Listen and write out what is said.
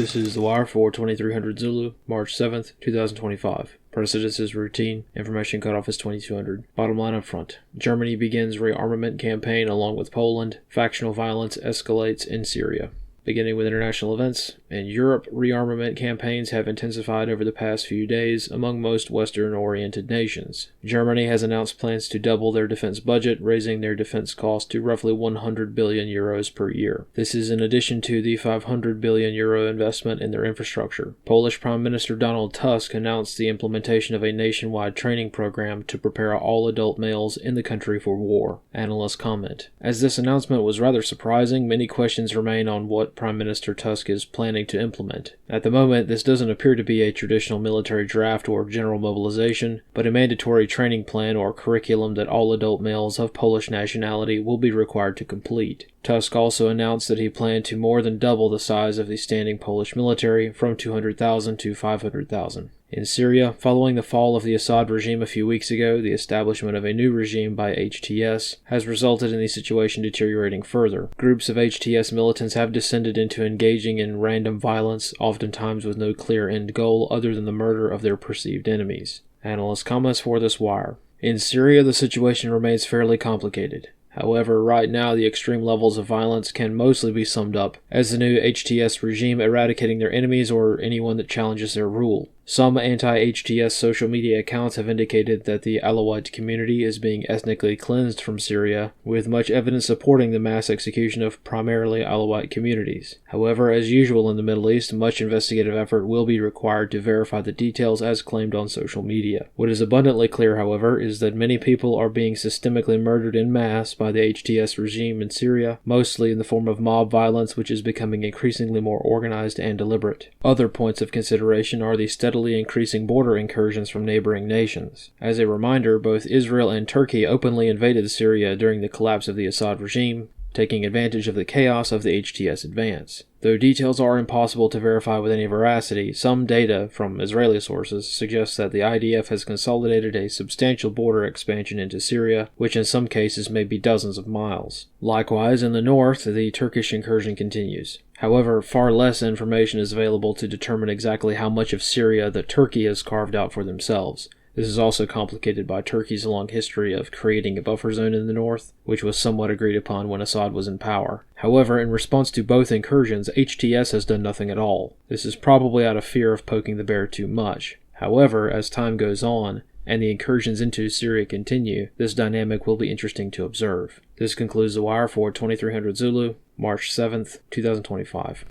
This is The Wire for 2300 Zulu, March 7th, 2025. Precedence is routine. Information cutoff is 2200. Bottom line up front. Germany begins rearmament campaign along with Poland. Factional violence escalates in Syria. Beginning with international events, in Europe, rearmament campaigns have intensified over the past few days among most Western-oriented nations. Germany has announced plans to double their defense budget, raising their defense cost to roughly 100 billion euros per year. This is in addition to the 500 billion euro investment in their infrastructure. Polish Prime Minister Donald Tusk announced the implementation of a nationwide training program to prepare all adult males in the country for war. Analysts comment. As this announcement was rather surprising, many questions remain on what Prime Minister Tusk is planning to implement. At the moment, this doesn't appear to be a traditional military draft or general mobilization, but a mandatory training plan or curriculum that all adult males of Polish nationality will be required to complete. Tusk also announced that he planned to more than double the size of the standing Polish military from 200,000 to 500,000. In Syria, following the fall of the Assad regime a few weeks ago, the establishment of a new regime by HTS has resulted in the situation deteriorating further. Groups of HTS militants have descended into engaging in random violence, oftentimes with no clear end goal other than the murder of their perceived enemies. Analyst comments for this wire. In Syria, the situation remains fairly complicated. However, right now the extreme levels of violence can mostly be summed up as the new HTS regime eradicating their enemies or anyone that challenges their rule. Some anti-HTS social media accounts have indicated that the Alawite community is being ethnically cleansed from Syria, with much evidence supporting the mass execution of primarily Alawite communities. However, as usual in the Middle East, much investigative effort will be required to verify the details as claimed on social media. What is abundantly clear, however, is that many people are being systemically murdered en masse by the HTS regime in Syria, mostly in the form of mob violence, which is becoming increasingly more organized and deliberate. Other points of consideration are the steadily increasing border incursions from neighboring nations. As a reminder, both Israel and Turkey openly invaded Syria during the collapse of the Assad regime, taking advantage of the chaos of the HTS advance. Though details are impossible to verify with any veracity, some data from Israeli sources suggests that the IDF has consolidated a substantial border expansion into Syria, which in some cases may be dozens of miles. Likewise, in the north, the Turkish incursion continues. However, far less information is available to determine exactly how much of Syria that Turkey has carved out for themselves. This is also complicated by Turkey's long history of creating a buffer zone in the north, which was somewhat agreed upon when Assad was in power. However, in response to both incursions, HTS has done nothing at all. This is probably out of fear of poking the bear too much. However, as time goes on, and the incursions into Syria continue, this dynamic will be interesting to observe. This concludes The Wire for 2300 Zulu, March 7th, 2025.